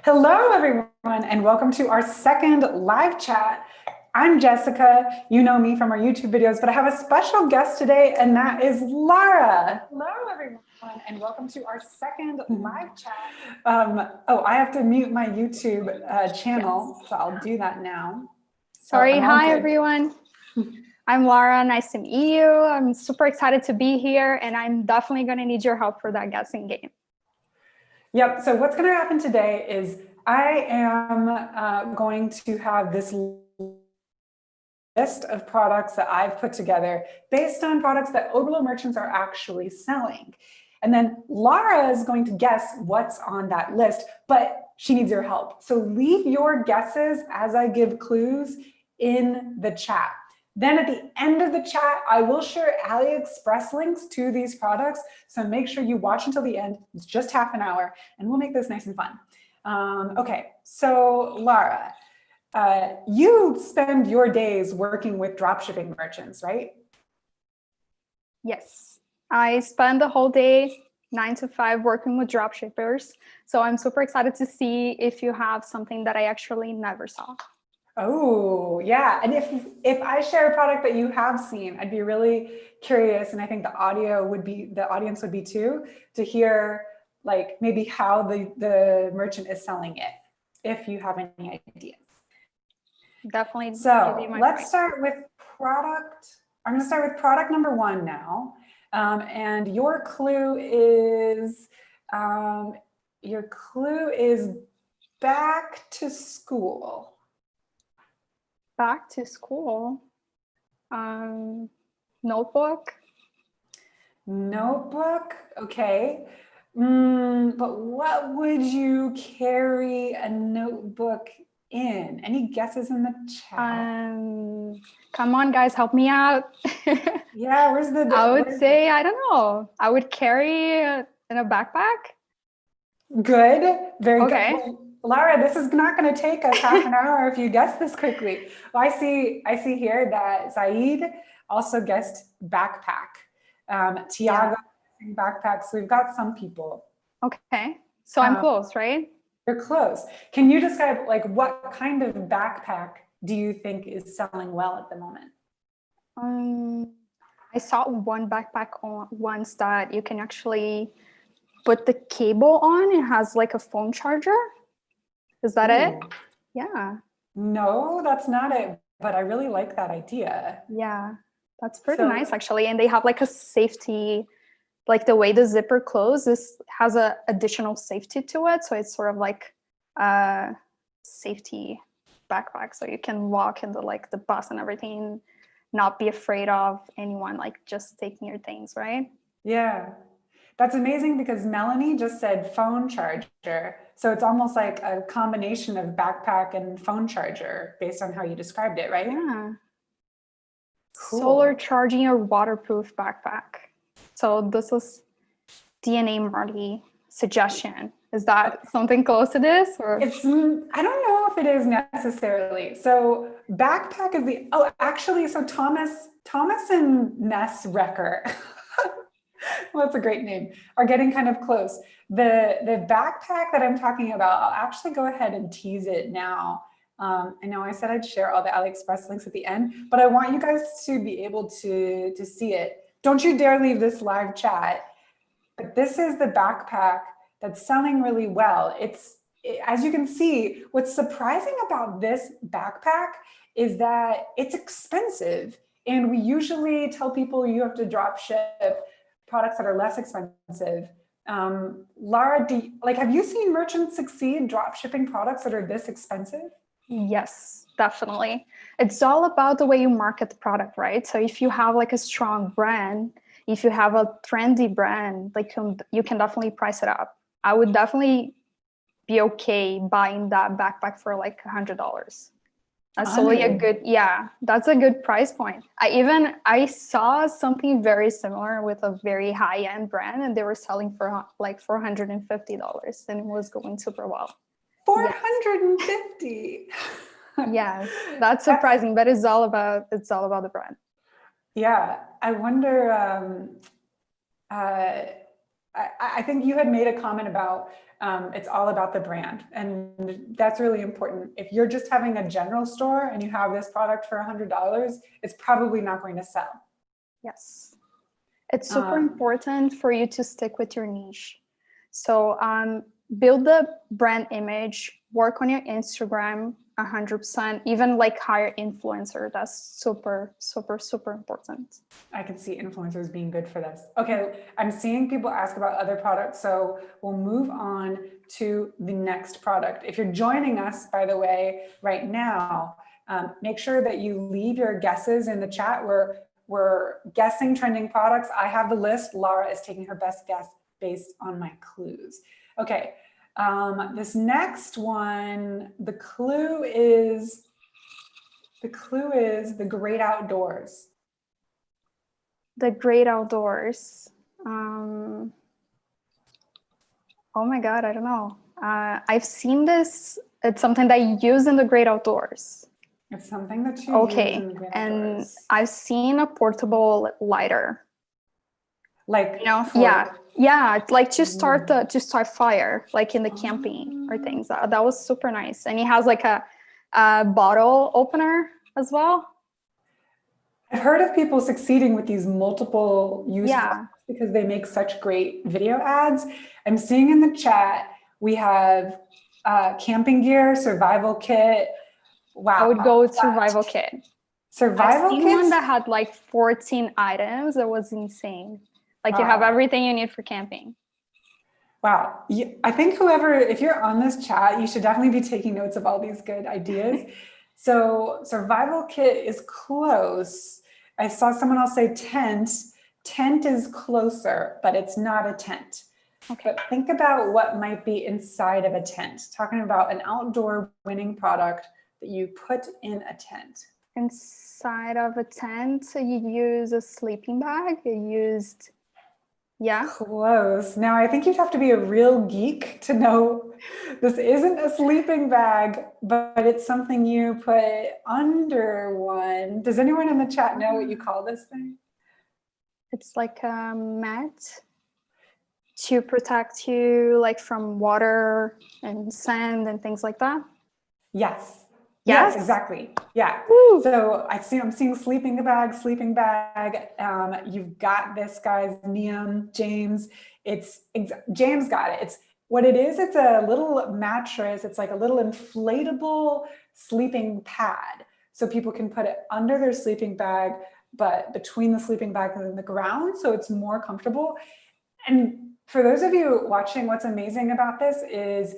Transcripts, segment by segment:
Hello, everyone, and welcome to our second live chat. I'm Jessica. You know me from our YouTube videos, but I have a special guest today, and that is Lara. Hello, everyone, and welcome to our second live chat. I have to mute my YouTube channel, so I'll do that now. Sorry, hi, everyone. I'm Lara. Nice to meet you. I'm super excited to be here, and I'm definitely going to need your help for that guessing game. Yep. So what's going to happen today is I am going to have this list of products that I've put together based on products that Oberlo merchants are actually selling. And then Lara is going to guess what's on that list, but she needs your help. So leave your guesses as I give clues in the chat. Then at the end of the chat, I will share AliExpress links to these products. So make sure you watch until the end. It's just half an hour, and we'll make this nice and fun. Okay, so Lara, you spend your days working with dropshipping merchants, right? Yes, I spend the whole day 9 to 5 working with dropshippers. So I'm super excited to see if you have something that I actually never saw. Oh, yeah. And if I share a product that you have seen, I'd be really curious, and I think the audience would be too, to hear like maybe how the merchant is selling it, if you have any ideas. Definitely. So let's start with product. I'm going to start with product number 1 now. And your clue is back to school. Back to school. Notebook. Notebook. Okay. But what would you carry a notebook in? Any guesses in the chat? Come on, guys, help me out. Yeah, where's the? I would say, I don't know. I would carry in a backpack. Good. Very okay. good. Well, Lara, this is not going to take us half an hour if you guess this quickly. Well, I see here that Saeed also guessed backpack. Tiago backpack. So we've got some people. Okay. So I'm close, right? You're close. Can you describe like what kind of backpack do you think is selling well at the moment? I saw one backpack once that you can actually put the cable on. It has like a phone charger. Is that it? Yeah. No, that's not it. But I really like that idea. Yeah, that's pretty nice actually. And they have like a safety, like the way the zipper closes has a additional safety to it. So it's sort of like a safety backpack. So you can walk into like the bus and everything, not be afraid of anyone like just taking your things, right? Yeah. That's amazing because Melanie just said phone charger. So it's almost like a combination of backpack and phone charger based on how you described it, right? Yeah. Cool. Solar charging or waterproof backpack. So this is DNA Marty suggestion. Is that something close to this? Or? I don't know if it is necessarily. So backpack is so Thomas and Ness Wrecker. Well, that's a great name, are getting kind of close. The backpack that I'm talking about, I'll actually go ahead and tease it now. I know I said I'd share all the AliExpress links at the end, but I want you guys to be able to see it. Don't you dare leave this live chat. But this is the backpack that's selling really well. As you can see, what's surprising about this backpack is that it's expensive. And we usually tell people you have to drop ship products that are less expensive. Lara, have you seen merchants succeed drop shipping products that are this expensive? Yes, definitely. It's all about the way you market the product, right? So if you have like a strong brand, if you have a trendy brand, like you can definitely price it up. I would definitely be okay buying that backpack for like $100. That's totally a good, that's a good price point. I saw something very similar with a very high-end brand, and they were selling for like $450, and it was going super well. 450. Yes, that's surprising, but it's all about the brand. Yeah, I wonder. I think you had made a comment about it's all about the brand, and that's really important. If you're just having a general store and you have this product for $100, it's probably not going to sell. Yes. It's super important for you to stick with your niche. So build the brand image, work on your Instagram 100%, even like hire influencer. That's super, super, super important. I can see influencers being good for this. Okay, I'm seeing people ask about other products, so we'll move on to the next product. If you're joining us, by the way, right now, make sure that you leave your guesses in the chat. We're guessing trending products. I have the list. Lara is taking her best guess based on my clues. Okay, this next one, the clue is the great outdoors. The great outdoors. Oh my God, I don't know. I've seen this. It's something that you use in the great outdoors. It's something that you use in the great outdoors. And I've seen a portable lighter. Like, you know, yeah, like to start fire, like in the camping or things. That was super nice, and it has like a bottle opener as well. I've heard of people succeeding with these multiple use products because they make such great video ads. I'm seeing in the chat we have camping gear, survival kit. Wow, I would go with survival kit. Survival kit. One that had like 14 items. That was insane. Like you have everything you need for camping. Wow. I think if you're on this chat, you should definitely be taking notes of all these good ideas. So survival kit is close. I saw someone else say tent. Tent is closer, but it's not a tent. Okay. But think about what might be inside of a tent. Talking about an outdoor winning product that you put in a tent. Inside of a tent, you use a sleeping bag. Yeah. Close. Now, I think you'd have to be a real geek to know this isn't a sleeping bag, but it's something you put under one. Does anyone in the chat know what you call this thing? It's like a mat to protect you like from water and sand and things like that. Yes. Yes, exactly. Yeah. Woo. So I'm seeing sleeping bag. You've got this guy's name, James. James got it. It's what it is. It's a little mattress. It's like a little inflatable sleeping pad. So people can put it under their sleeping bag, but between the sleeping bag and the ground. So it's more comfortable. And for those of you watching, what's amazing about this is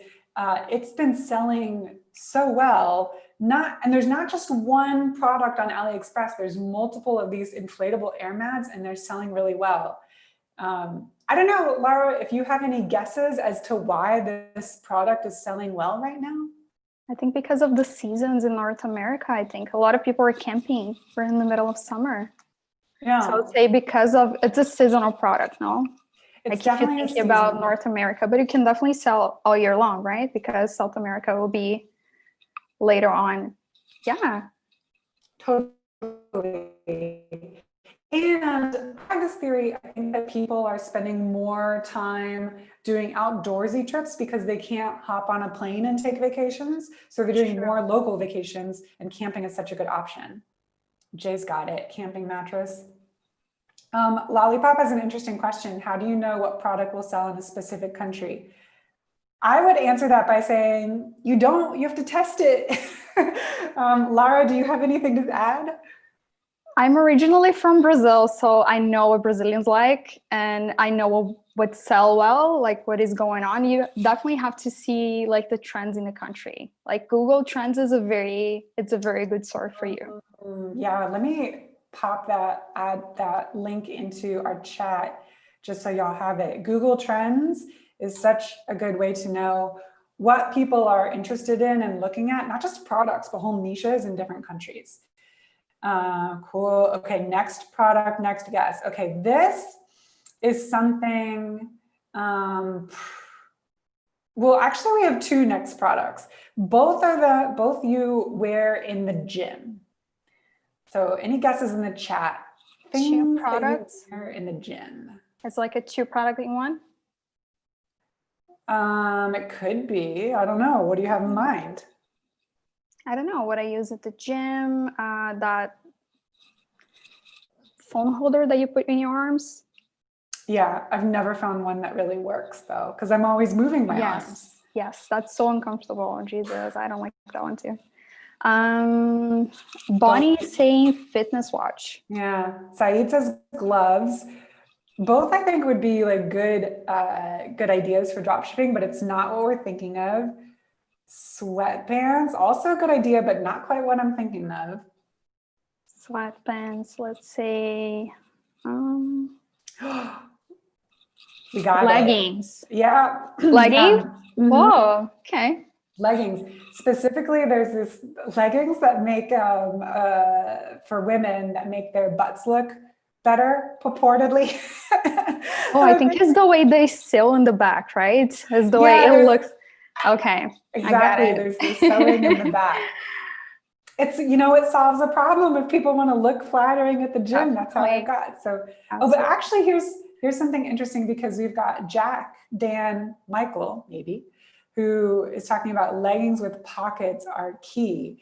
it's been selling so well. And there's not just one product on AliExpress. There's multiple of these inflatable air mats, and they're selling really well. I don't know, Lara, if you have any guesses as to why this product is selling well right now? I think because of the seasons in North America. I think a lot of people are camping. We're in the middle of summer. Yeah. So I would say because of it's a seasonal product, no? It's like if you think about North America, but it can definitely sell all year long, right? Because South America will be later on. Yeah. Totally. And I have this theory, I think that people are spending more time doing outdoorsy trips because they can't hop on a plane and take vacations. So they're doing more local vacations, and camping is such a good option. Jay's got it, camping mattress. Lollipop has an interesting question. How do you know what product will sell in a specific country? I would answer that by saying, you have to test it. Lara, do you have anything to add? I'm originally from Brazil, so I know what Brazilians like, and I know what would sell well, like what is going on. You definitely have to see like the trends in the country. Like Google Trends is a very good source for you. Yeah, let me add that link into our chat, just so y'all have it. Google Trends is such a good way to know what people are interested in and looking at, not just products, but whole niches in different countries. Cool. Okay, next product, next guess. Okay, this is something, well, actually we have two next products. Both you wear in the gym. So any guesses in the chat? Two products in the gym. It's like a two product in one. It could be. I don't know. What do you have in mind? I don't know what I use at the gym. That phone holder that you put in your arms. Yeah, I've never found one that really works though, because I'm always moving my arms. Yes, that's so uncomfortable. Jesus, I don't like that one too. Bonnie saying fitness watch. Yeah, Saeed says gloves. Both I think would be like good ideas for drop shipping, but it's not what we're thinking of. Sweatpants, also a good idea, but not quite what I'm thinking of. Sweatpants, let's say. We got leggings. it. Yeah. Leggings? Yeah. Mm-hmm. Whoa, okay. Leggings. Specifically, there's this leggings that make for women that make their butts look better, purportedly. Oh, I think it's the way they sew in the back, right? It's the way it looks. Okay, exactly. I got it. There's this sewing in the back. It's, it solves a problem if people want to look flattering at the gym. That's how I got. So, oh, but actually here's something interesting, because we've got Jack, Dan, Michael, maybe, who is talking about leggings with pockets are key.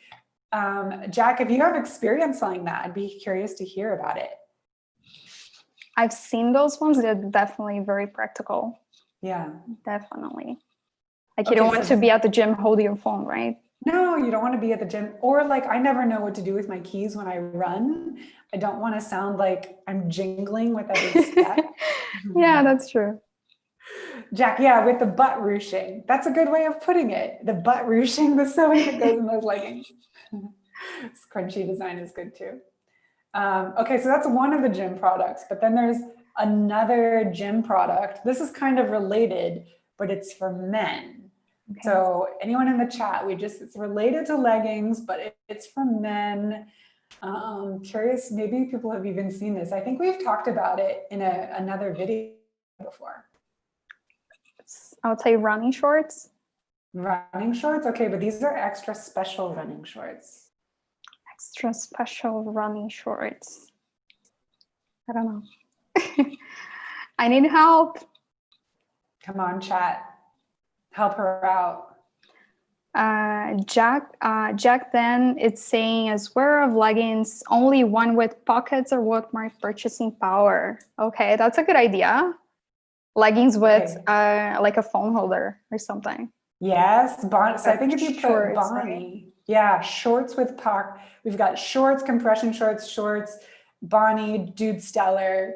Jack, if you have experience selling that, I'd be curious to hear about it. I've seen those ones. They're definitely very practical. Yeah. Definitely. Like, you don't want to be at the gym holding your phone, right? No, you don't want to be at the gym. Or like, I never know what to do with my keys when I run. I don't want to sound like I'm jingling with every step. Yeah, that's true. Jack, yeah, with the butt ruching. That's a good way of putting it. The butt ruching, the sewing that goes in those leggings. This crunchy design is good too. Okay, so that's one of the gym products, but then there's another gym product. This is kind of related, but it's for men. Okay. So anyone in the chat, it's related to leggings, but it's for men. Curious, maybe people have even seen this. I think we've talked about it in another video before. I would say running shorts. Running shorts? Okay, but these are extra special running shorts. Extra special running shorts. I don't know. I need help. Come on, chat. Help her out. Jack then it's saying as wearer of leggings, only one with pockets or what my purchasing power. Okay, that's a good idea. Leggings with like a phone holder or something. Yes, Bonnie. So I think if you put Bonnie, right? Yeah, shorts with pocket. We've got shorts, compression shorts, Bonnie, Dude Stellar.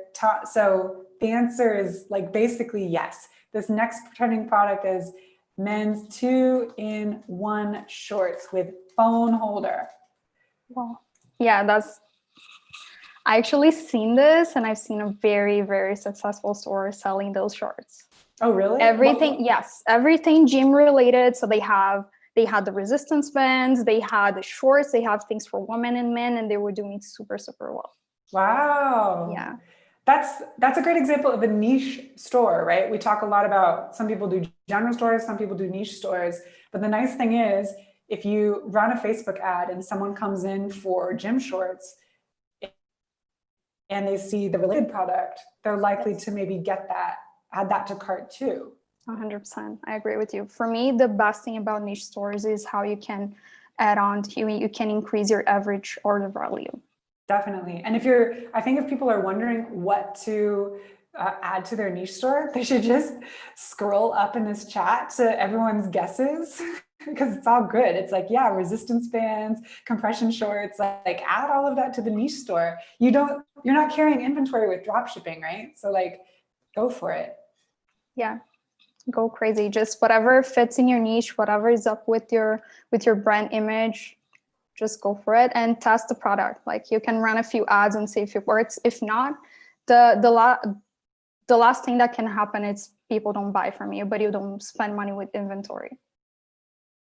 So the answer is like basically yes. This next trending product is men's 2-in-1 shorts with phone holder. Well, yeah, I actually seen this, and I've seen a very, very successful store selling those shorts. Oh, really? Everything, yes, everything gym related. So they had the resistance bands, they had the shorts, they have things for women and men, and they were doing super, super well. Wow. Yeah. That's a great example of a niche store, right? We talk a lot about some people do general stores, some people do niche stores. But the nice thing is, if you run a Facebook ad and someone comes in for gym shorts and they see the related product, they're likely to maybe add that to cart too. 100%. I agree with you. For me, the best thing about niche stores is how you can add on you can increase your average order value. Definitely. And I think if people are wondering what to add to their niche store, they should just scroll up in this chat to everyone's guesses, because it's all good. It's like, yeah, resistance bands, compression shorts, like add all of that to the niche store. You're not carrying inventory with drop shipping, right? So like, go for it. Yeah, go crazy. Just whatever fits in your niche, whatever is up with your brand image, just go for it and test the product. Like, you can run a few ads and see if it works. If not, the last thing that can happen is people don't buy from you, but you don't spend money with inventory.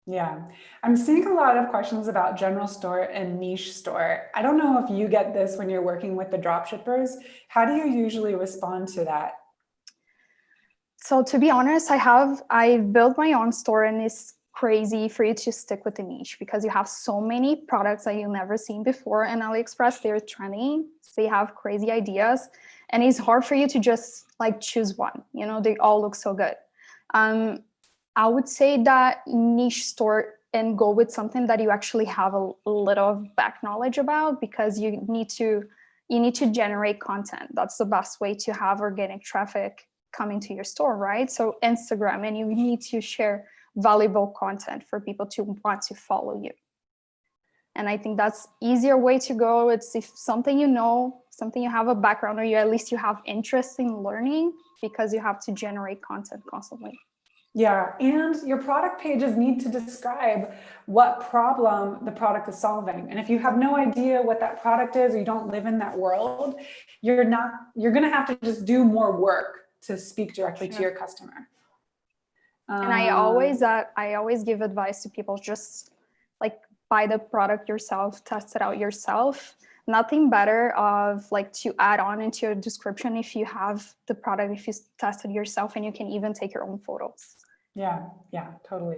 Yeah, I'm seeing a lot of questions about general store and niche store. I don't know if you get this when you're working with the drop shippers. How do you usually respond to that? So to be honest, I've built my own store, and it's crazy for you to stick with the niche because you have so many products that you've never seen before. And AliExpress, they're trending, so they have crazy ideas, and it's hard for you to just like choose one. They all look so good. I would say that niche store and go with something that you actually have a little back knowledge about, because you need to generate content. That's the best way to have organic traffic coming to your store, right? So Instagram, and you need to share valuable content for people to want to follow you. And I think that's easier way to go. It's if something you know, something you have a background, or you at least you have interest in learning, because you have to generate content constantly. Yeah, and your product pages need to describe what problem the product is solving. And if you have no idea what that product is, or you don't live in that world, you're going to have to just do more work to speak directly to your customer. And I always give advice to people, just like buy the product yourself, test it out yourself. Nothing better of like to add on into your description if you have the product, if you test it yourself, and you can even take your own photos. Yeah, totally.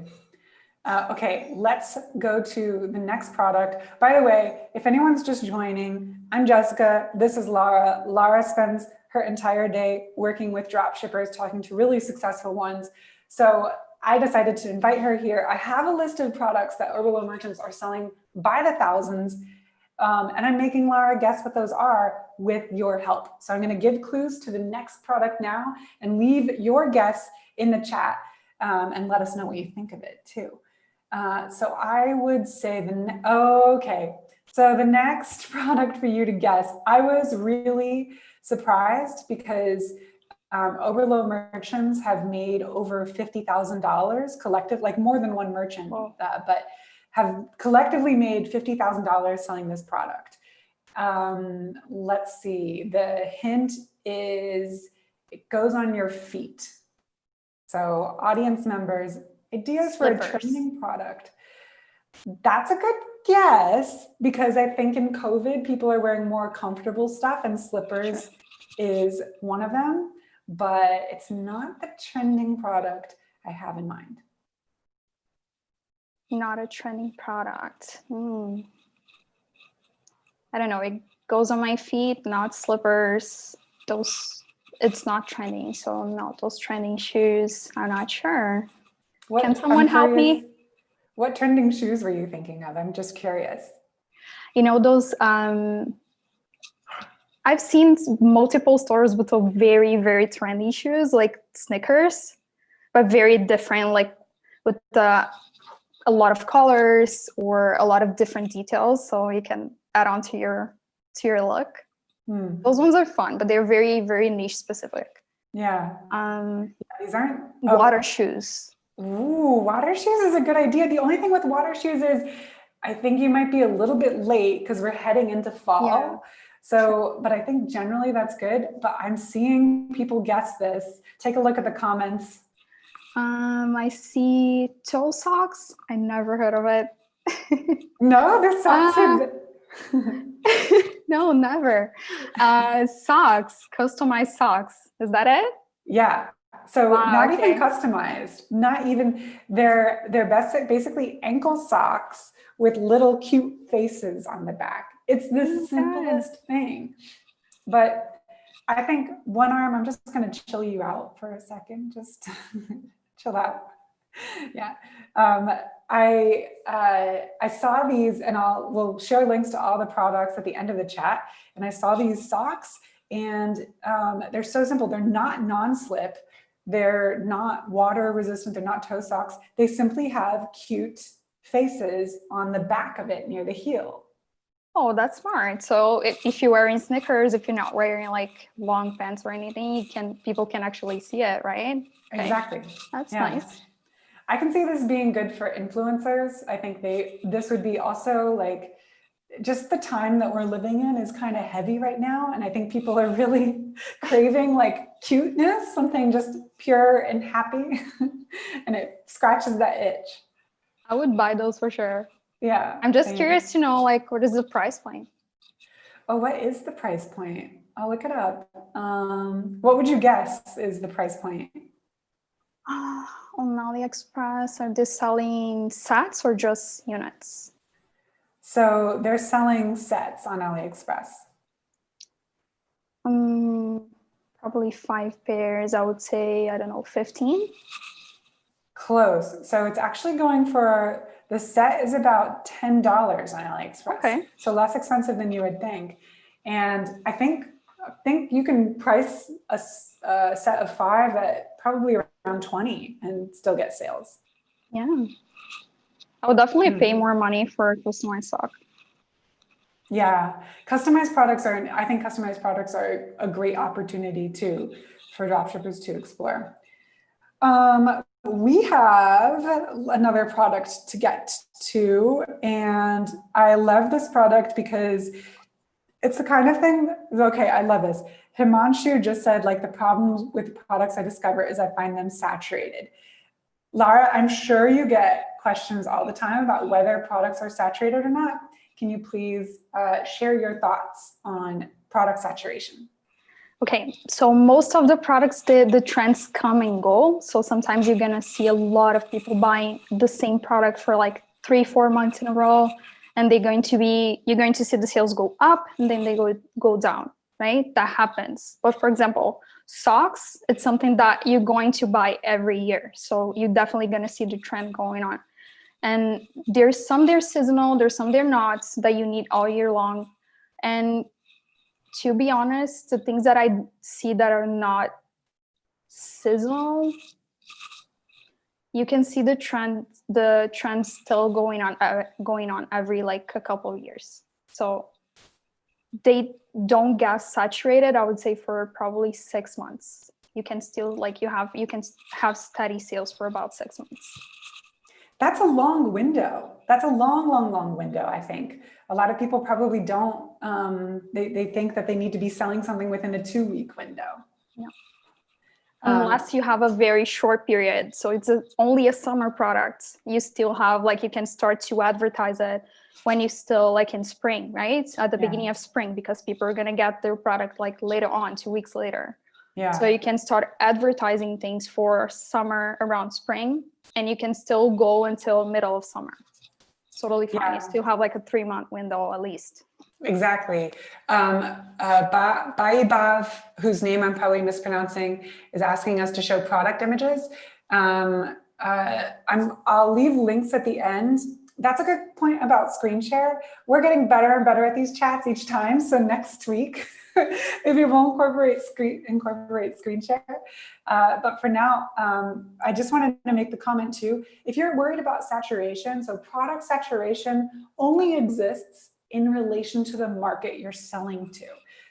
Okay, let's go to the next product. By the way, if anyone's just joining, I'm Jessica. This is Lara. Lara spends her entire day working with drop shippers, talking to really successful ones. So I decided to invite her here. I have a list of products that Oberlo merchants are selling by the thousands. And I'm making Lara guess what those are with your help. So I'm going to give clues to the next product now and leave your guess in the chat, and let us know what you think of it too. So I would say okay. So the next product for you to guess, I was really surprised because Oberlo merchants have made over $50,000 collective, like more than one merchant, but have collectively made $50,000 selling this product. Let's see, the hint is it goes on your feet. So audience members, ideas for a trending product. That's a good guess, because I think in COVID, people are wearing more comfortable stuff, and slippers is one of them, but it's not the trending product I have in mind. Not a trending product. I don't know. It goes on my feet, not slippers. It's not trending. So no, those trending shoes. I'm not sure. Can someone help me? What trending shoes were you thinking of? I'm just curious. You know, those, I've seen multiple stores with a very, very trendy shoes, like sneakers, but very different, like with a lot of colors or a lot of different details. So you can add on to your look. Those ones are fun, but they're very, very niche specific. Yeah. These aren't water shoes. Ooh, water shoes is a good idea. The only thing with water shoes is I think you might be a little bit late because we're heading into fall. Yeah. So, but I think generally that's good. But I'm seeing people guess this. Take a look at the comments. I see toe socks. I never heard of it. No, they're socks. No, never. Socks, customized socks. Is that it? Yeah. So not even customized, not even, they're basically ankle socks with little cute faces on the back. It's the simplest thing. But I think one arm, I'm just going to chill you out for a second, just chill out. Yeah. I saw these, and we'll share links to all the products at the end of the chat. And I saw these socks, and they're so simple. They're not non-slip. They're not water resistant. They're not toe socks. They simply have cute faces on the back of it near the heel. Oh, that's smart. So if you're wearing sneakers, if you're not wearing like long pants or anything, people can actually see it, right? Okay. Exactly. That's nice. I can see this being good for influencers. I think this would be also like, just the time that we're living in is kind of heavy right now. And I think people are really craving like cuteness, something just pure and happy. And it scratches that itch. I would buy those for sure. Yeah. I'm just curious to know, like, what is the price point? Oh, what is the price point? I'll look it up. What would you guess is the price point? On AliExpress, are they selling sets or just units? So they're selling sets on AliExpress. Probably 5 pairs. I would say, I don't know, 15. Close. So it's actually going for, the set is about $10 on AliExpress. Okay. So less expensive than you would think. And I think you can price a set of 5 at probably around 20 and still get sales. Yeah. I would definitely pay more money for customized sock. Yeah, I think customized products are a great opportunity too for dropshippers to explore. We have another product to get to, and I love this product because it's the kind of thing, okay, I love this. Himanshu just said, like, the problem with products I discover is I find them saturated. Lara, I'm sure you get questions all the time about whether products are saturated or not. Can you please share your thoughts on product saturation? Okay, so most of the products, the trends come and go. So sometimes you're gonna see a lot of people buying the same product for like 3-4 months in a row, and you're going to see the sales go up and then they go down, right? That happens. But for example, socks, it's something that you're going to buy every year. So you're definitely gonna see the trend going on. And there's some they're seasonal, there's some they're not, that you need all year long. And to be honest, the things that I see that are not seasonal, you can see the trend still going on every like a couple of years. So they don't get saturated, I would say, for probably 6 months. You can still you can have steady sales for about 6 months. That's a long window. That's a long window, I think. A lot of people probably don't, they think that they need to be selling something within a 2-week window. Yeah. Unless you have a very short period. So it's only a summer product. You still have, like, you can start to advertise it when you still like in spring, right? At the beginning of spring, because people are going to get their product like later on, 2 weeks later. Yeah. So you can start advertising things for summer around spring, and you can still go until middle of summer. It's totally fine. Yeah. You still have like a 3-month window at least. Exactly. Baibav, whose name I'm probably mispronouncing, is asking us to show product images. I'll leave links at the end. That's a good point about screen share. We're getting better and better at these chats each time. So next week, maybe we'll incorporate screen share. But for now, I just wanted to make the comment too. If you're worried about saturation, so product saturation only exists in relation to the market you're selling to.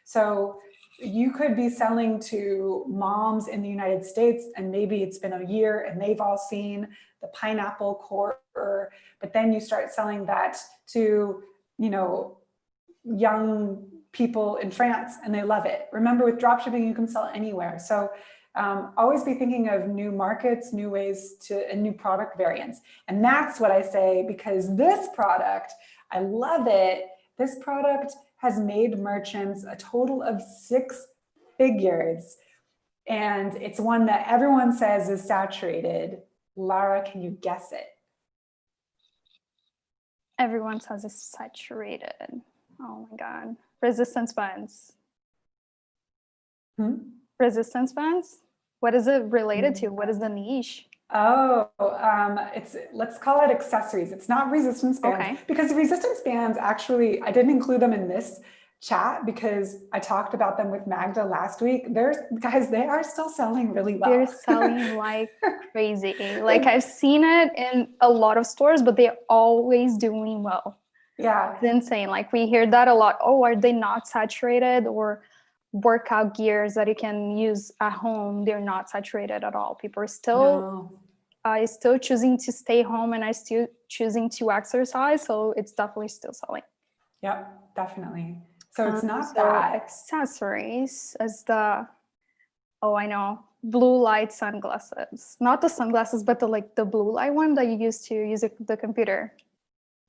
So you could be selling to moms in the United States, and maybe it's been a year and they've all seen the pineapple core, but then you start selling that to, young people in France and they love it. Remember, with dropshipping, you can sell anywhere. So always be thinking of new markets, new ways and new product variants. And that's what I say, because this product, I love it. This product has made merchants a total of 6 figures. And it's one that everyone says is saturated. Lara, can you guess it? Everyone says it's saturated. Oh my God. Resistance bands. Resistance bands? What is it related to? What is the niche? Oh, let's call it accessories. It's not resistance bands, because the resistance bands, actually, I didn't include them in this chat because I talked about them with Magda last week. Guys, they are still selling really well. They're selling like crazy. Like, I've seen it in a lot of stores, but they're always doing well. Yeah. It's insane. Like, we hear that a lot. Oh, are they not saturated? Or workout gears that you can use at home, they're not saturated at all. People are still choosing to stay home, and I still choosing to exercise. So it's definitely still selling. Yep, definitely. So it's not that. Accessories as I know, blue light sunglasses. Not the sunglasses, but the blue light one that you use to use the computer.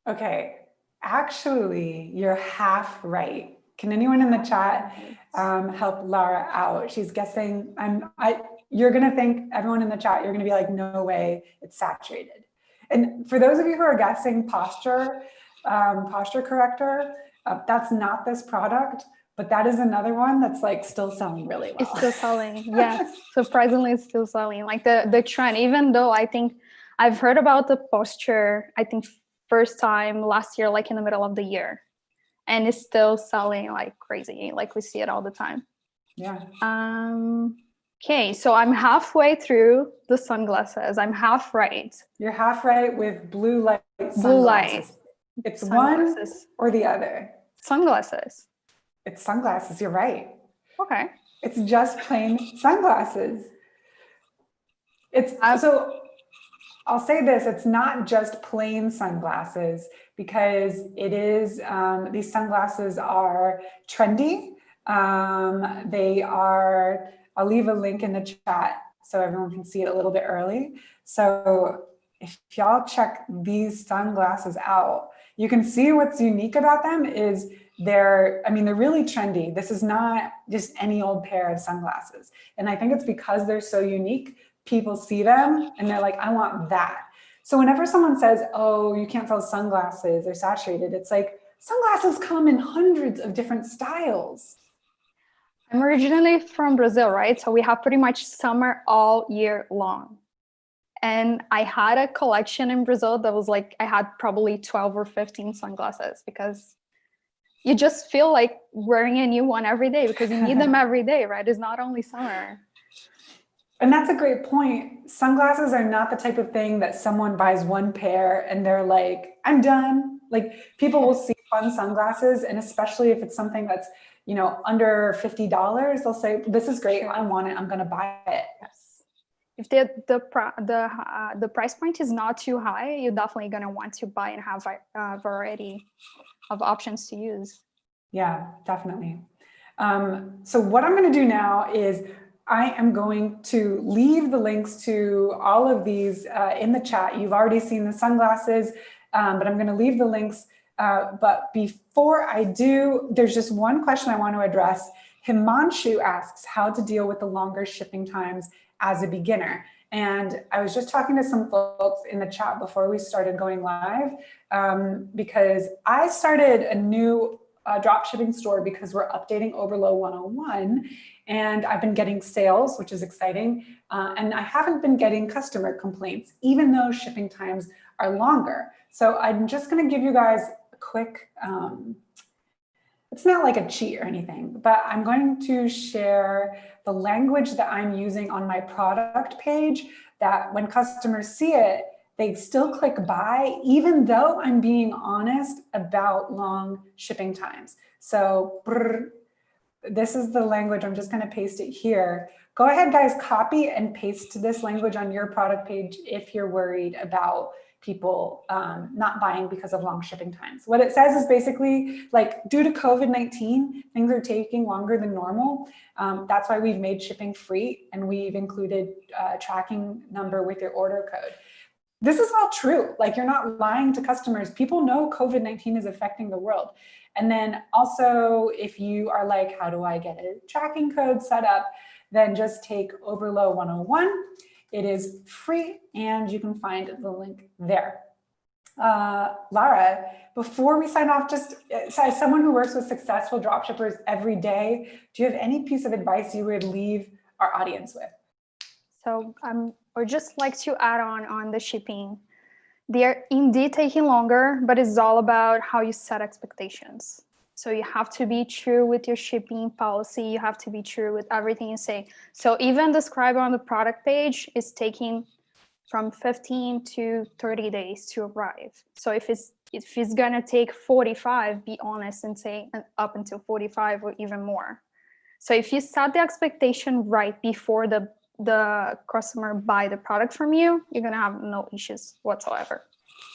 Okay, actually, you're half right. Can anyone in the chat help Lara out? She's guessing. You're gonna think, everyone in the chat, you're gonna be like, no way, it's saturated. And for those of you who are guessing posture corrector, that's not this product, but that is another one that's like still selling really well. It's still selling, yes. Surprisingly, it's still selling. Like the trend, even though I think I've heard about the posture, I think first time last year, like in the middle of the year, and it's still selling like crazy. Like we see it all the time. Yeah. Okay, so I'm halfway through the sunglasses. I'm half right. You're half right with blue light Blue light sunglasses. It's one sunglasses. or the other. Sunglasses. It's sunglasses. You're right. Okay. It's just plain sunglasses. It's so I'll say this, it's not just plain sunglasses because it is, these sunglasses are trendy. They are, I'll leave a link in the chat so everyone can see it a little bit early. So if y'all check these sunglasses out, you can see what's unique about them is they're really trendy. This is not just any old pair of sunglasses. And I think it's because they're so unique, people see them and they're like, I want that. So whenever someone says, oh, you can't sell sunglasses, they're saturated, it's like, sunglasses come in hundreds of different styles. I'm originally from Brazil, right? So we have pretty much summer all year long. And I had a collection in Brazil that was like, I had probably 12 or 15 sunglasses because you just feel like wearing a new one every day because you need them every day, right? It's not only summer. And that's a great point. Sunglasses are not the type of thing that someone buys one pair and they're like, I'm done. Like people will see fun sunglasses, and especially if it's something that's, under $50, they'll say, this is great. I want it. I'm going to buy it. Yes. If the price point is not too high, you're definitely going to want to buy and have a variety of options to use. Yeah, definitely. So what I'm going to do now is I am going to leave the links to all of these in the chat. You've already seen the sunglasses, but I'm going to leave the links. But before I do, there's just one question I want to address. Himanshu asks how to deal with the longer shipping times as a beginner. And I was just talking to some folks in the chat before we started going live, because I started a new dropshipping store because we're updating Oberlo 101, and I've been getting sales, which is exciting. And I haven't been getting customer complaints, even though shipping times are longer. So I'm just going to give you guys a quick, it's not like a cheat or anything, but I'm going to share the language that I'm using on my product page, that when customers see it, they still click buy, even though I'm being honest about long shipping times. So this is the language. I'm just going to paste it here. Go ahead, guys, copy and paste this language on your product page if you're worried about people not buying because of long shipping times. What it says is basically like, due to COVID-19, things are taking longer than normal. That's why we've made shipping free, and we've included a tracking number with your order code. This is all true. Like, you're not lying to customers. People know COVID-19 is affecting the world. And then also, if you are like, how do I get a tracking code set up? Then just take Oberlo 101. It is free, and you can find the link there. Lara, before we sign off, just as someone who works with successful dropshippers every day, do you have any piece of advice you would leave our audience with? So or just like to add on the shipping. They're indeed taking longer, but it's all about how you set expectations. So you have to be true with your shipping policy. You have to be true with everything you say. So even describe on the product page is taking from 15 to 30 days to arrive. So if it's gonna take 45, be honest and say up until 45 or even more. So if you set the expectation right before the customer buy the product from you, you're gonna have no issues whatsoever.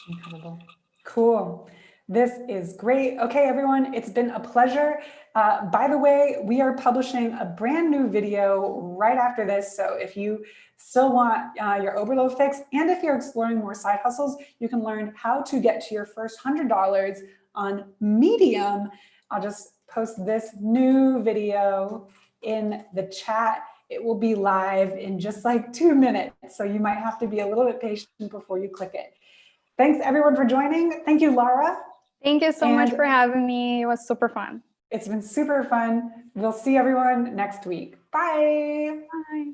Incredible. Cool. This is great. Okay, everyone, it's been a pleasure. By the way, we are publishing a brand new video right after this. So if you still want your Oberlo fix, and if you're exploring more side hustles, you can learn how to get to your first $100 on Medium. I'll just post this new video in the chat. It will be live in just like 2 minutes. So you might have to be a little bit patient before you click it. Thanks everyone for joining. Thank you, Lara. Thank you so much for having me. It was super fun. It's been super fun. We'll see everyone next week. Bye. Bye.